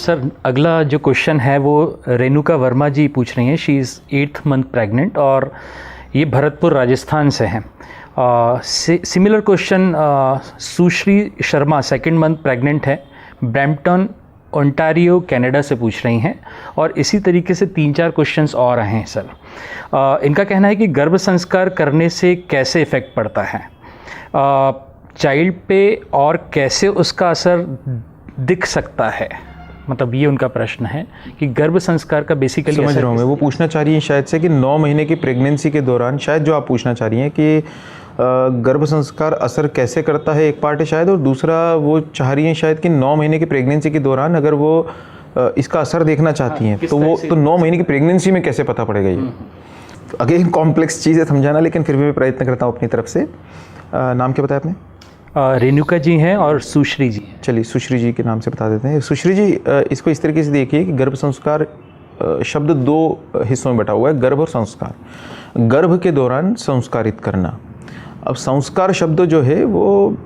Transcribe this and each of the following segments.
Sir अगला जो question है वो रेणुका वर्मा जी पूछ रही हैं। She is 8th month pregnant और ये भरतपुर राजस्थान से हैं। सिमिलर क्वेश्चन सुश्री शर्मा 2nd मंथ प्रेग्नेंट है, ब्रैम्पटन ओंटारियो कनाडा से पूछ रही हैं। और इसी तरीके से 3-4 क्वेश्चंस और आए हैं सर। इनका कहना है कि गर्भ संस्कार करने से कैसे इफ़ेक्ट पड़ता है चाइल्ड पे और कैसे उसका असर दिख सकता है। मतलब ये उनका प्रश्न है कि गर्भ संस्कार का बेसिकली समझ रहा हूँ मैं। वो पूछना चाह रही हैं शायद से कि 9 महीने की प्रेगनेंसी के दौरान, शायद जो आप पूछना चाह रही हैं कि गर्भ संस्कार असर कैसे करता है, एक पार्ट है शायद, और दूसरा वो चाह रही हैं शायद कि 9 महीने की प्रेगनेंसी के दौरान अगर वो इसका असर देखना चाहती हैं तो वो 9 महीने की प्रेगनेंसी में कैसे पता पड़ेगा। ये अगेन कॉम्प्लेक्स चीज़ है समझाना, लेकिन फिर भी मैं प्रयत्न करता हूँ अपनी तरफ से। नाम क्या बताया आपने? रेणुका जी हैं और सुश्री जी। चलिए सुश्री जी के नाम से बता देते हैं। सुश्री जी, इसको इस तरीके से देखिए कि गर्भ संस्कार शब्द 2 हिस्सों में बटा हुआ है, गर्भ और संस्कार। गर्भ के दौरान संस्कारित करना। अब संस्कार शब्द जो है वो,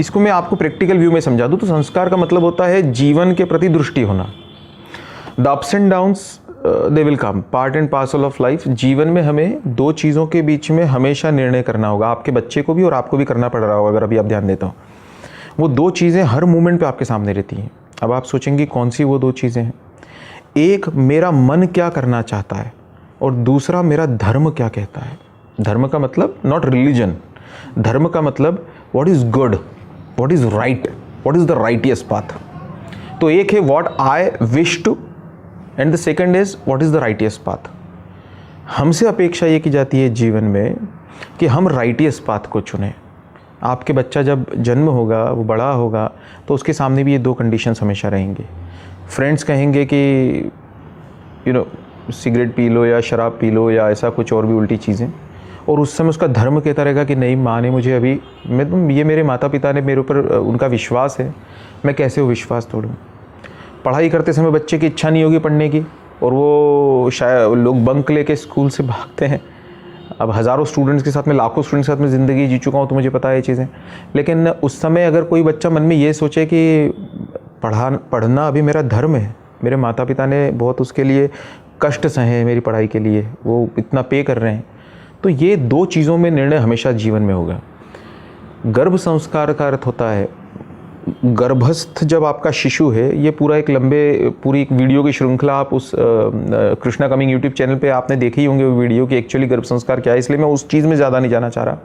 इसको मैं आपको प्रैक्टिकल व्यू में समझा दूँ तो संस्कार का मतलब होता है जीवन के प्रति दृष्टि होना। The ups and downs they will come, part and parcel of life. जीवन में हमें 2 चीज़ों के बीच में हमेशा निर्णय करना होगा। आपके बच्चे को भी और आपको भी करना पड़ रहा होगा अगर अभी आप ध्यान देते हो। वो 2 चीज़ें हर मोमेंट पे आपके सामने रहती हैं। अब आप सोचेंगे कौन सी वो 2 चीज़ें हैं। एक, मेरा मन क्या करना चाहता है, और दूसरा मेरा धर्म क्या कहता है। धर्म का मतलब नॉट रिलीजन, धर्म का मतलब what is good, what is right, what is the righteous path. तो एक है what I wish to and the second is what is the righteous path. हमसे अपेक्षा ये की जाती है जीवन में कि हम राइटियस्ट पाथ को चुनें। आपके बच्चा जब जन्म होगा, वो बड़ा होगा, तो उसके सामने भी ये 2 कंडीशंस हमेशा रहेंगे। फ्रेंड्स कहेंगे कि सिगरेट पी लो या शराब पी लो या ऐसा कुछ और भी उल्टी चीज़ें, और उस समय उसका धर्म कहता रहेगा कि नहीं, माँ ने मुझे अभी, ये मेरे माता पिता ने मेरे ऊपर, उनका विश्वास है, मैं कैसे वो विश्वास तोड़ूँ। पढ़ाई करते समय बच्चे की इच्छा नहीं होगी पढ़ने की, और वो शायद लोग बंक लेके स्कूल से भागते हैं। अब हज़ारों स्टूडेंट्स के साथ में, लाखों स्टूडेंट्स के साथ में ज़िंदगी जी चुका हूँ तो मुझे पता है ये चीज़ें। लेकिन उस समय अगर कोई बच्चा मन में ये सोचे कि पढ़ना अभी मेरा धर्म है, मेरे माता पिता ने बहुत उसके लिए कष्ट सहे मेरी पढ़ाई के लिए, वो इतना पे कर रहे हैं, तो ये 2 चीज़ों में निर्णय हमेशा जीवन में होगा। गर्भ संस्कार का अर्थ होता है गर्भस्थ जब आपका शिशु है, ये पूरी एक वीडियो की श्रृंखला आप उस कृष्णा कमिंग यूट्यूब चैनल पे आपने देखी ही होंगे वो वीडियो कि एक्चुअली गर्भ संस्कार क्या है, इसलिए मैं उस चीज़ में ज़्यादा नहीं जाना चाह रहा।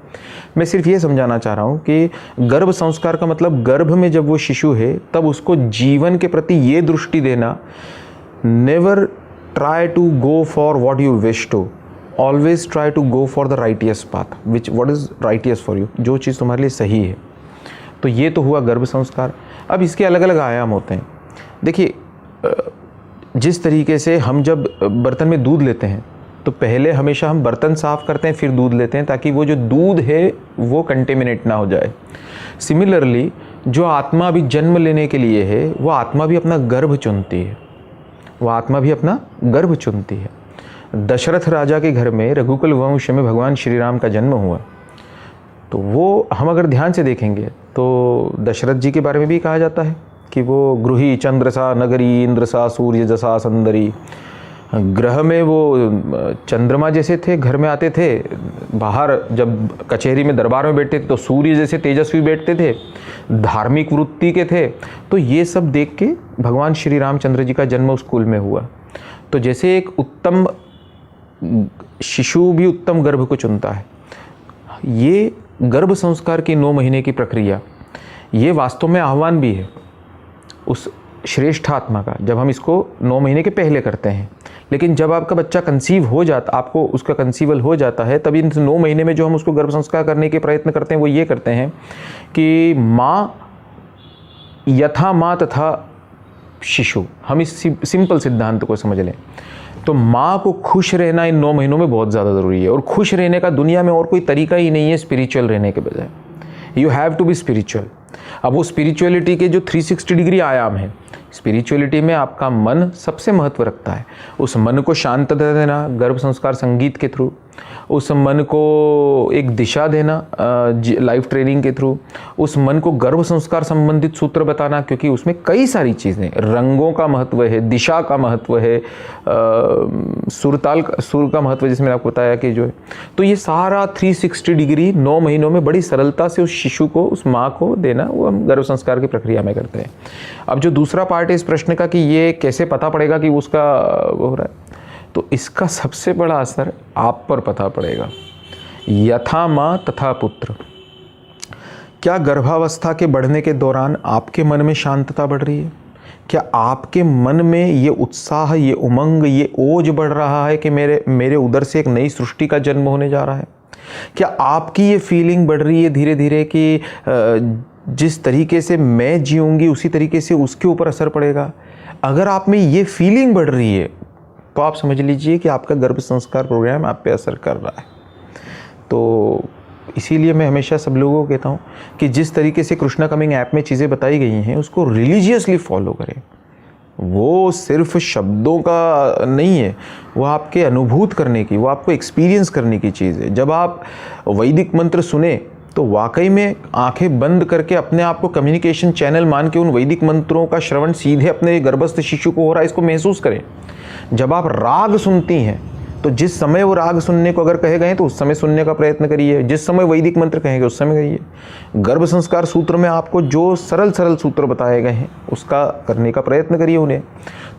मैं सिर्फ ये समझाना चाह रहा हूँ कि गर्भ संस्कार का मतलब गर्भ में जब वो शिशु है तब उसको जीवन के प्रति ये दृष्टि देना, never try to go for what you wish to, always try to go for the righteous path, what is righteous for you, जो चीज़ तुम्हारे लिए सही है। तो ये तो हुआ गर्भ संस्कार। अब इसके अलग अलग आयाम होते हैं। देखिए, जिस तरीके से हम जब बर्तन में दूध लेते हैं तो पहले हमेशा हम बर्तन साफ़ करते हैं फिर दूध लेते हैं, ताकि वो जो दूध है वो कंटेमिनेट ना हो जाए। सिमिलरली जो आत्मा अभी जन्म लेने के लिए है, वो आत्मा भी अपना गर्भ चुनती है, वो आत्मा भी अपना गर्भ चुनती है। दशरथ राजा के घर में रघुकुल वंश में भगवान श्री राम का जन्म हुआ, तो वो हम अगर ध्यान से देखेंगे तो दशरथ जी के बारे में भी कहा जाता है कि वो गृही चंद्र सा नगरी इंद्र सा सूर्य जसा सुंदरी। ग्रह में वो चंद्रमा जैसे थे, घर में आते थे, बाहर जब कचहरी में दरबार में बैठते थे तो सूर्य जैसे तेजस्वी बैठते थे, धार्मिक वृत्ति के थे। तो ये सब देख के भगवान श्री रामचंद्र जी का जन्म उस कुल में हुआ। तो जैसे एक उत्तम शिशु भी उत्तम गर्भ को चुनता है, ये गर्भ संस्कार की 9 महीने की प्रक्रिया, ये वास्तव में आह्वान भी है उस श्रेष्ठ आत्मा का, जब हम इसको 9 महीने के पहले करते हैं। लेकिन जब आपका बच्चा कंसीव हो जाता, आपको उसका कंसीवल हो जाता है, तभी इन 9 महीने में जो हम उसको गर्भ संस्कार करने के प्रयत्न करते हैं वो ये करते हैं कि माँ यथा माँ तथा शिशु, हम इस सिंपल सिद्धांत को समझ लें तो माँ को खुश रहना इन 9 महीनों में बहुत ज़्यादा ज़रूरी है। और खुश रहने का दुनिया में और कोई तरीका ही नहीं है स्पिरिचुअल रहने के बजाय। You have to be spiritual. अब वो स्पिरिचुअलिटी के जो 360 डिग्री आयाम है, स्पिरिचुअलिटी में आपका मन सबसे महत्व रखता है। उस मन को शांत देना गर्भ संस्कार संगीत के थ्रू, उस मन को एक दिशा देना लाइफ ट्रेनिंग के थ्रू, उस मन को गर्भ संस्कार संबंधित सूत्र बताना, क्योंकि उसमें कई सारी चीज़ें, रंगों का महत्व है, दिशा का महत्व है, सुर का महत्व जिसमें आपको बताया कि जो है, तो ये सारा 360 डिग्री 9 महीनों में बड़ी सरलता से उस शिशु को, उस माँ को देना, वो हम गर्भ संस्कार की प्रक्रिया में करते हैं। अब जो दूसरा पार्ट है इस प्रश्न का कि ये कैसे पता पड़ेगा कि उसका हो रहा है, तो इसका सबसे बड़ा असर आप पर पता पड़ेगा। यथा माँ तथा पुत्र। क्या गर्भावस्था के बढ़ने के दौरान आपके मन में शांतता बढ़ रही है? क्या आपके मन में ये उत्साह, ये उमंग, ये ओज बढ़ रहा है कि मेरे उदर से एक नई सृष्टि का जन्म होने जा रहा है? क्या आपकी ये फीलिंग बढ़ रही है धीरे धीरे कि जिस तरीके से मैं जीऊँगी उसी तरीके से उसके ऊपर असर पड़ेगा? अगर आप में ये फीलिंग बढ़ रही है तो आप समझ लीजिए कि आपका गर्भ संस्कार प्रोग्राम आप पे असर कर रहा है। तो इसीलिए मैं हमेशा सब लोगों को कहता हूँ कि जिस तरीके से कृष्णा कमिंग ऐप में चीज़ें बताई गई हैं उसको रिलीजियसली फॉलो करें। वो सिर्फ शब्दों का नहीं है, वो आपके अनुभूत करने की, वो आपको एक्सपीरियंस करने की चीज़ है। जब आप वैदिक मंत्र सुने तो वाकई में आंखें बंद करके अपने आप को कम्युनिकेशन चैनल मान के उन वैदिक मंत्रों का श्रवण सीधे अपने गर्भस्थ शिशु को हो रहा है, इसको महसूस करें। जब आप राग सुनती हैं तो जिस समय वो राग सुनने को अगर कहे गए तो उस समय सुनने का प्रयत्न करिए, जिस समय वैदिक मंत्र कहेंगे उस समय करिए। गर्भ संस्कार सूत्र में आपको जो सरल सरल सूत्र बताए गए हैं उसका करने का प्रयत्न करिए उन्हें।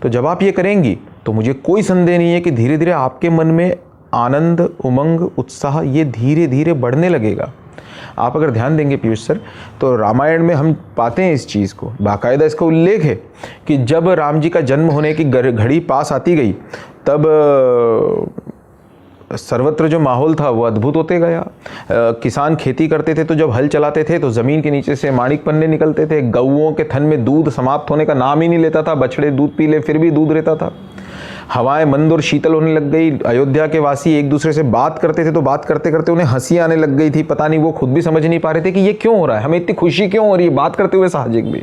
तो जब आप ये करेंगी तो मुझे कोई संदेह नहीं है कि धीरे धीरे आपके मन में आनंद, उमंग, उत्साह ये धीरे धीरे बढ़ने लगेगा। आप अगर ध्यान देंगे पीयूष सर तो रामायण में हम पाते हैं इस चीज़ को, बाकायदा इसका उल्लेख है कि जब राम जी का जन्म होने की घड़ी पास आती गई तब सर्वत्र जो माहौल था वो अद्भुत होते गया। किसान खेती करते थे तो जब हल चलाते थे तो ज़मीन के नीचे से माणिक पन्ने निकलते थे। गऊओं के थन में दूध समाप्त होने का नाम ही नहीं लेता था, बछड़े दूध पी ले फिर भी दूध रहता था। हवाएं मंद और शीतल होने लग गई। अयोध्या के वासी एक दूसरे से बात करते थे तो बात करते करते उन्हें हंसी आने लग गई थी। पता नहीं वो खुद भी समझ नहीं पा रहे थे कि ये क्यों हो रहा है, हमें इतनी खुशी क्यों हो रही है बात करते हुए साहजिक भी।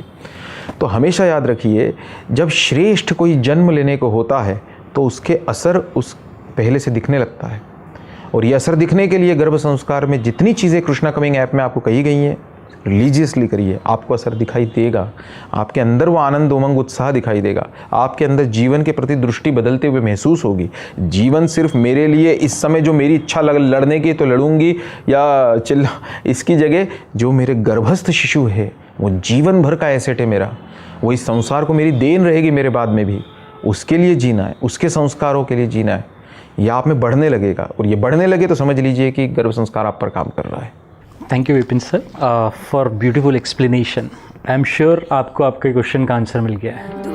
तो हमेशा याद रखिए जब श्रेष्ठ कोई जन्म लेने को होता है तो उसके असर उस पहले से दिखने लगता है। और ये असर दिखने के लिए गर्भ संस्कार में जितनी चीज़ें कृष्णा कमिंग ऐप में आपको कही गई हैं रिलीजियसली करिए, आपको असर दिखाई देगा। आपके अंदर वो आनंद, उमंग, उत्साह दिखाई देगा। आपके अंदर जीवन के प्रति दृष्टि बदलते हुए महसूस होगी। जीवन सिर्फ मेरे लिए इस समय जो मेरी इच्छा लड़ने की तो लड़ूंगी या इसकी जगह जो मेरे गर्भस्थ शिशु है वो जीवन भर का एसेट है मेरा, वो इस संसार को मेरी देन रहेगी मेरे बाद में भी, उसके लिए जीना है, उसके संस्कारों के लिए जीना है। यह आप में बढ़ने लगेगा और ये बढ़ने लगे तो समझ लीजिए कि गर्भ संस्कार आप पर काम कर रहा है। Thank you Vipin sir for beautiful explanation. I am sure आपको आपके क्वेश्चन का आंसर मिल गया है।